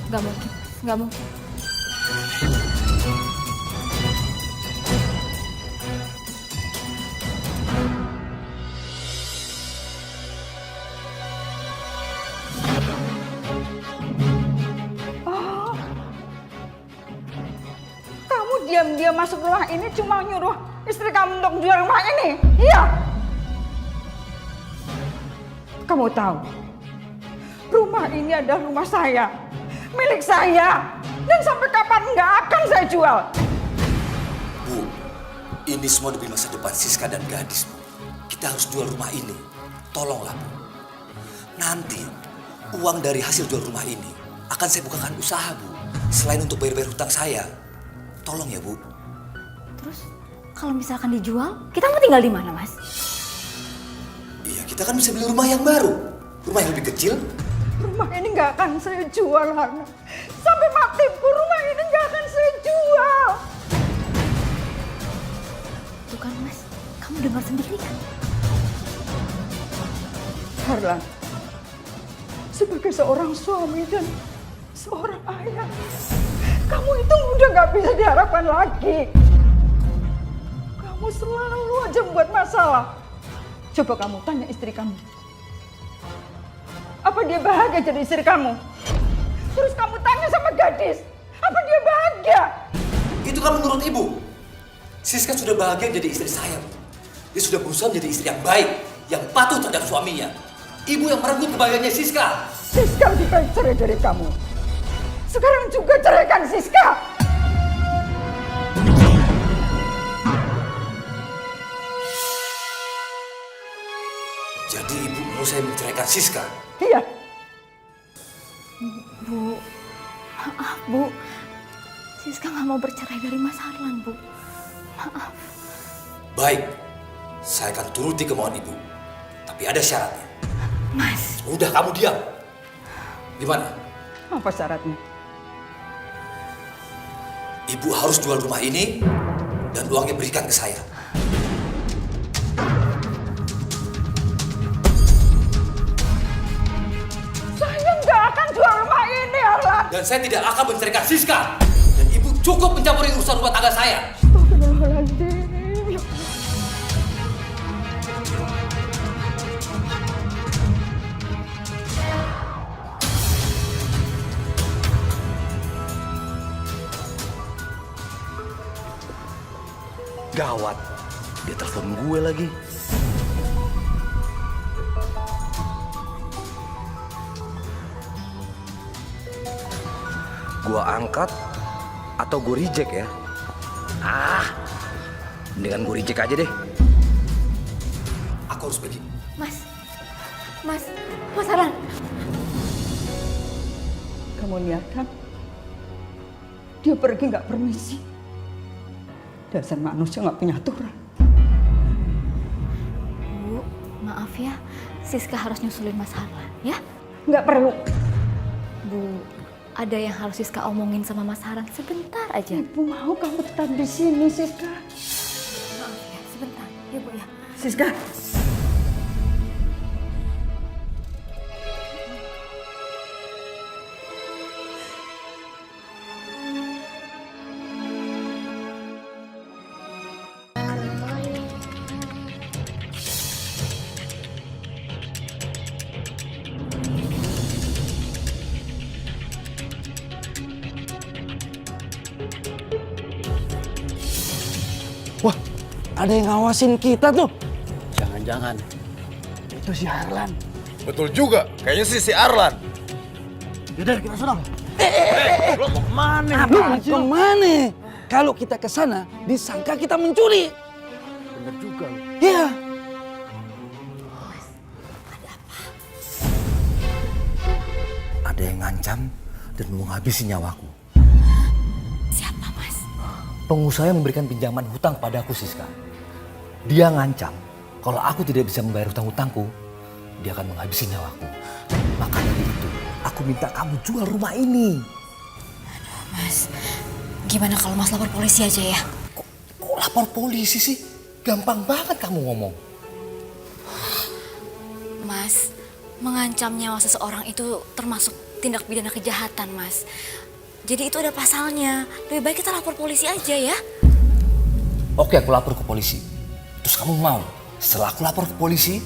Nggak mungkin, nggak mungkin. Kamu diam-diam masuk rumah ini cuma nyuruh istri kamu untuk jual rumah ini? Iya. Kamu tahu, rumah ini adalah rumah saya, milik saya, dan sampai kapan nggak akan saya jual. Bu, ini semua demi masa depan Siska dan gadis, Bu. Kita harus jual rumah ini. Tolonglah, Bu. Nanti, uang dari hasil jual rumah ini akan saya bukakan usaha, Bu. Selain untuk bayar-bayar hutang saya. Tolong ya, Bu. Terus kalau misalkan dijual, kita mau tinggal di mana, Mas? Iya, kita kan bisa beli rumah yang baru. Rumah yang lebih kecil. Rumah ini nggak akan saya jual, Hana. Sampai mati pun rumah ini nggak akan saya jual. Tuh kan, Mas. Kamu dengar sendiri kan? Harlan, sebagai seorang suami dan seorang ayah, kamu itu udah nggak bisa diharapkan lagi. Kamu selalu aja membuat masalah. Coba kamu tanya istri kamu. Apa dia bahagia jadi istri kamu? Terus kamu tanya sama gadis. Apa dia bahagia? Itu kan menurut Ibu. Siska sudah bahagia jadi istri saya, Bu. Dia sudah berusaha menjadi istri yang baik, yang patuh terhadap suaminya. Ibu yang merenggut kebahagiaannya Siska. Siska lebih baik cerai dari kamu. Sekarang juga ceraikan Siska. Jadi Ibu mau saya menceraikan Siska? Iya. Bu, maaf, Bu. Siska nggak mau bercerai dari Mas Harlan, Bu. Maaf. Baik, saya akan turuti kemauan Ibu. Tapi ada syaratnya. Mas. Udah, kamu diam. Gimana? Apa syaratnya? Ibu harus jual rumah ini dan uangnya berikan ke saya. Saya nggak akan jual rumah ini, Harlan. Dan saya tidak akan menceraikan Siska. Dan Ibu cukup mencampuri urusan rumah tangga saya. Astagfirullahaladzim. Gawat, dia telepon gue lagi. Gue angkat atau gue reject ya? Mendingan gue reject aja deh. Aku harus pergi. Mas Harlan. Kamu lihat kan? Dia pergi nggak permisi. Dasar manusia nggak punya aturan. Bu, maaf ya. Siska harus nyusulin Mas Harlan, ya? Nggak perlu. Bu, ada yang harus Siska omongin sama Mas Harlan sebentar aja. Ibu mau kamu tetap di sini, Siska. Maaf ya, sebentar. Ya, Bu ya. Siska. Wah, ada yang ngawasin kita tuh. Jangan-jangan Itu si Harlan. Betul juga, kayaknya sih si Arlan. Yaudah, kita serang. Lo mau kemana? Lu mau kemana? Kalau kita ke sana, disangka kita mencuri. Bener juga lo. Iya. Ada yang ngancam dan mau menghabisi nyawaku. Siapa, Mas? Pengusaha yang memberikan pinjaman hutang padaku, Siska. Dia ngancam kalau aku tidak bisa membayar hutang-hutangku, dia akan menghabisi nyawaku. Maka dari itu, aku minta kamu jual rumah ini. Mas, gimana kalau Mas lapor polisi aja ya? Kok lapor polisi sih? Gampang banget kamu ngomong. Mas, mengancam nyawa seseorang itu termasuk tindak pidana kejahatan, Mas. Jadi itu ada pasalnya. Lebih baik kita lapor polisi aja ya. Oke, aku lapor ke polisi. Terus kamu mau? Setelah aku lapor ke polisi,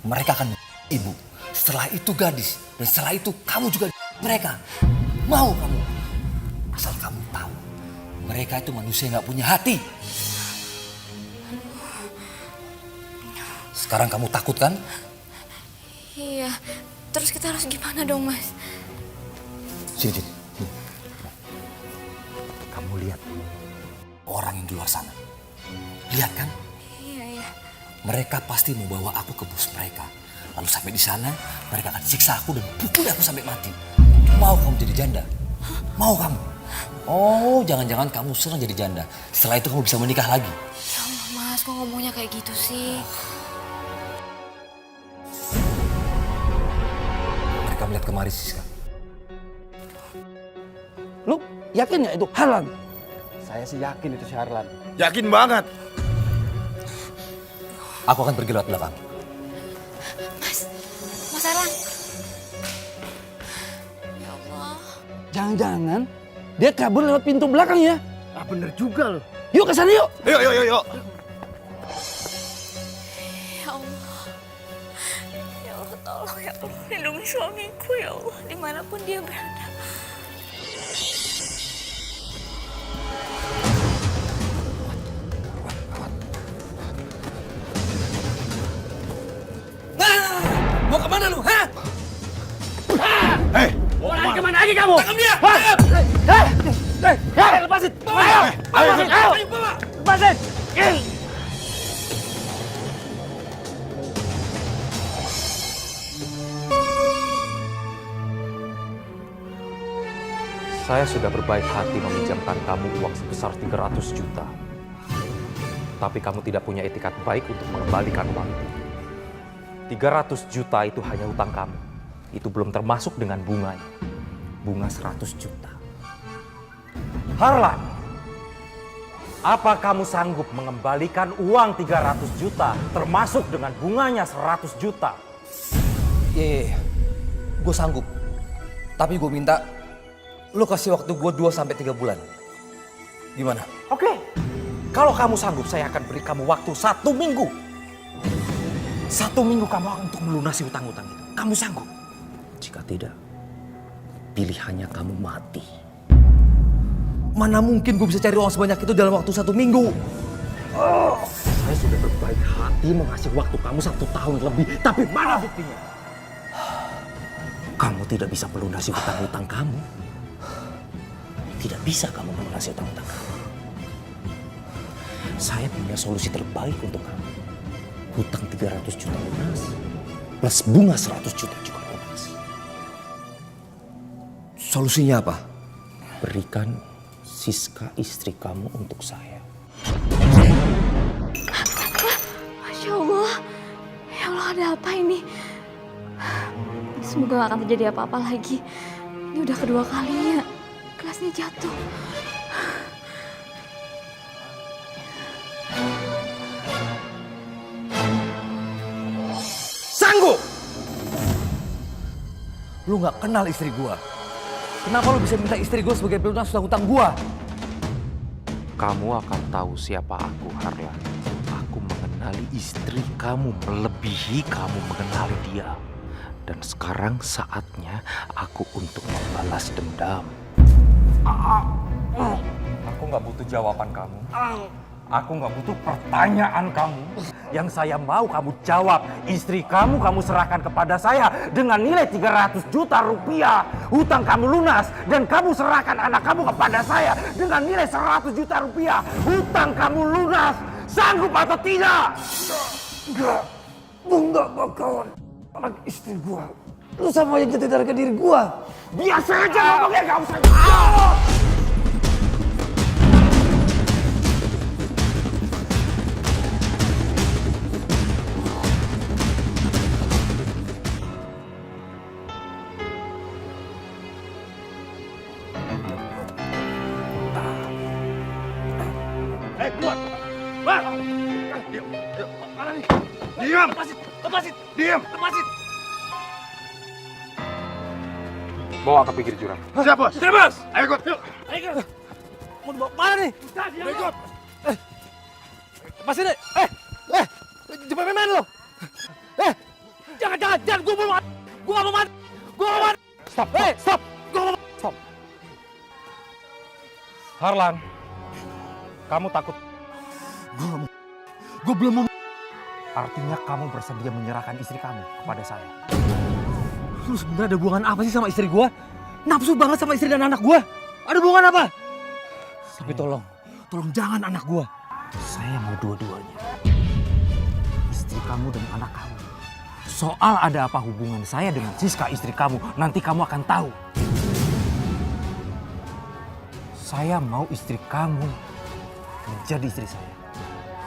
mereka akan ibu. Setelah itu gadis. Dan setelah itu kamu juga mereka. Mau kamu? Asal kamu tahu, mereka itu manusia yang gak punya hati. Sekarang kamu takut kan? Iya, terus kita harus gimana dong, Mas? Sini. Kamu lihat orang yang di luar sana. Lihat kan? Iya. Mereka pasti mau bawa aku ke bos mereka. Lalu sampai di sana, mereka akan siksa aku dan pukul aku sampai mati. Mau kamu jadi janda? Mau kamu? Oh, jangan-jangan kamu senang jadi janda. Setelah itu kamu bisa menikah lagi. Ya Allah, Mas, kok ngomongnya kayak gitu sih? Mereka melihat kemari, Siska. Lu yakin ya itu Harlan? Saya sih yakin itu si Harlan. Yakin banget. Aku akan pergi lewat belakang. Mas Erlan. Ya Allah. Jangan-jangan dia kabur lewat pintu belakang ya? Ah bener juga loh. Yuk ke sana yuk. Yuk. Ya Allah. Ya Allah, tolong ya Allah. Lindungi suamiku ya Allah. Dimanapun dia berada. Mau kemana lu? Hah? Mau lari Kemana lagi kamu? Tangkap dia! Lepasin! Ayo! Lepasin! Saya sudah berbaik hati meminjamkan kamu uang sebesar 300 juta. Tapi kamu tidak punya etikat baik untuk mengembalikan uang itu. 300 juta itu hanya utang kamu. Itu belum termasuk dengan bunganya. Bunga 100 juta. Harlan, apa kamu sanggup mengembalikan uang 300 juta termasuk dengan bunganya 100 juta? Iya. Gue sanggup. Tapi gue minta lu kasih waktu gue 2-3 bulan. Gimana? Oke. Kalau kamu sanggup, saya akan beri kamu waktu 1 minggu. 1 minggu kamu untuk melunasi utang-utang itu. Kamu sanggup? Jika tidak, pilihannya kamu mati. Mana mungkin gue bisa cari uang sebanyak itu dalam waktu 1 minggu? Saya sudah berbaik hati mengasih waktu kamu 1 tahun lebih. Tapi mana buktinya? Kamu tidak bisa melunasi utang-utang kamu. Tidak bisa kamu melunasi utang-utang kamu. Saya punya solusi terbaik untuk kamu. Hutang 300 juta lunas, plus bunga 100 juta juga lunas. Solusinya apa? Berikan Siska istri kamu untuk saya. Masya Allah. Ya Allah, ada apa ini? Semoga gak akan terjadi apa-apa lagi. Ini udah kedua kalinya gelasnya jatuh. Sanggup! Lu gak kenal istri gua. Kenapa lu bisa minta istri gua sebagai pelunas hutang gua? Kamu akan tahu siapa aku, Harlan. Aku mengenali istri kamu melebihi kamu mengenali dia. Dan sekarang saatnya aku untuk membalas dendam. Aku nggak butuh jawaban kamu. Aku nggak butuh pertanyaan kamu. Yang saya mau kamu jawab. Istri kamu serahkan kepada saya dengan nilai 300 juta rupiah. Hutang kamu lunas. Dan kamu serahkan anak kamu kepada saya dengan nilai 100 juta rupiah. Hutang kamu lunas. Sanggup atau tidak? Enggak. Lu enggak bakalan anak istri gua. Lu sama yang jatuh harga diri gua. Biasa aja ngomongnya, gak usah. Keluar! Keluar! Diam! Mana nih? Diam! Lepasin! Diam! Lepasin! Bawa ke pinggir jurang. Siap, Bos. Siap, Bos. Ayo ikut. Yuk. Mau dibawa mana nih? Ayo ikut. Mas ini. Jepang main lo. Jangan. Gue mau mati. Gue gak mau mati. Stop. Gue mau mati. Stop. Harlan, kamu takut? Gue belum mau. Artinya kamu bersedia menyerahkan istri kamu kepada saya. Lu sebenarnya ada hubungan apa sih sama istri gue? Nafsu banget sama istri dan anak gue. Ada hubungan apa? Tapi tolong jangan anak gue. Saya mau dua-duanya. Istri kamu dan anak kamu. Soal ada apa hubungan saya dengan Siska istri kamu, nanti kamu akan tahu. Saya mau istri kamu menjadi istri saya.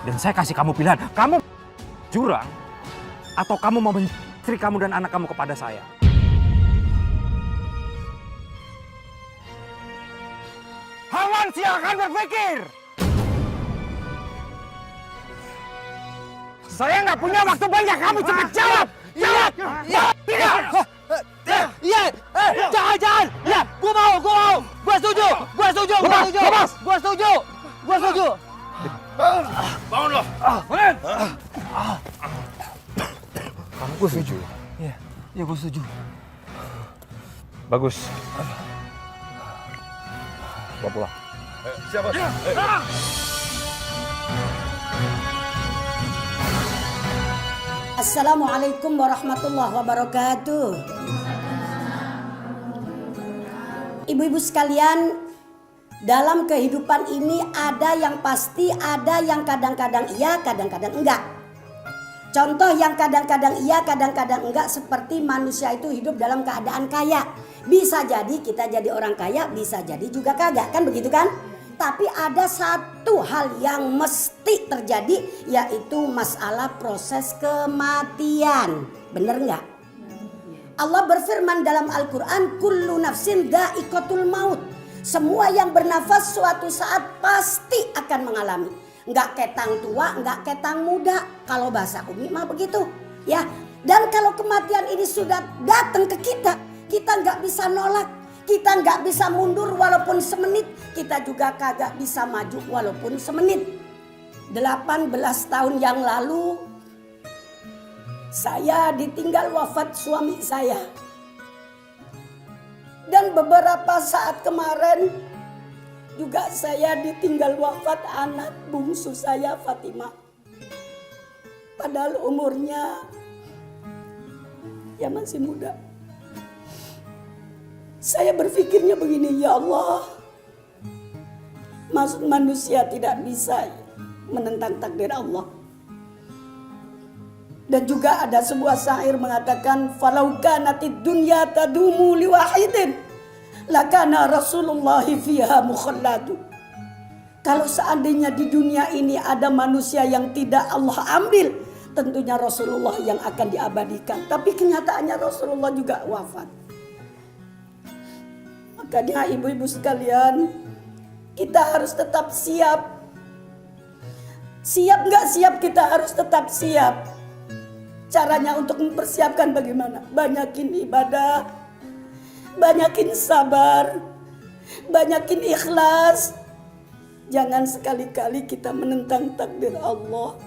Dan saya kasih kamu pilihan, kamu jurang atau kamu mau istri kamu dan anak kamu kepada saya. Harlan, silakan berpikir. Saya nggak punya waktu banyak, kamu cepat jawab. Jawab. Iya. Jangan. Ya, gue mau. Gue setuju. Bangun lo. Kamu gue setuju. Iya, gue setuju. Bagus. Bawa pulang. Siapa? Assalamualaikum warahmatullahi wabarakatuh. Ibu-ibu sekalian, dalam kehidupan ini ada yang pasti, ada yang kadang-kadang iya, kadang-kadang enggak. Contoh yang kadang-kadang iya, kadang-kadang enggak, seperti manusia itu hidup dalam keadaan kaya. Bisa jadi kita jadi orang kaya, bisa jadi juga kagak, kan begitu kan? Tapi ada satu hal yang mesti terjadi, yaitu masalah proses kematian. Bener nggak? Allah berfirman dalam Al-Quran, kullu nafsin dha'iqatul maut. Semua yang bernafas suatu saat pasti akan mengalami. Nggak ketang tua, nggak ketang muda. Kalau bahasa Umi mah begitu. Ya. Dan kalau kematian ini sudah datang ke kita nggak bisa nolak. Kita nggak bisa mundur walaupun semenit. Kita juga kagak bisa maju walaupun semenit. 18 tahun yang lalu saya ditinggal wafat suami saya. Dan beberapa saat kemarin juga saya ditinggal wafat anak bungsu saya, Fatimah. Padahal umurnya ya masih muda. Saya berpikirnya begini, ya Allah, maksud manusia tidak bisa menentang takdir Allah. Dan juga ada sebuah syair mengatakan, falau kanatid dunya tadumu liwahidin lakana Rasulullah fiha mukhalladu. Kalau seandainya di dunia ini ada manusia yang tidak Allah ambil, tentunya Rasulullah yang akan diabadikan. Tapi kenyataannya Rasulullah juga wafat. Makanya ibu-ibu sekalian, kita harus tetap siap. Siap nggak siap, kita harus tetap siap. Caranya untuk mempersiapkan bagaimana? Banyakin ibadah, banyakin sabar, banyakin ikhlas. Jangan sekali-kali kita menentang takdir Allah.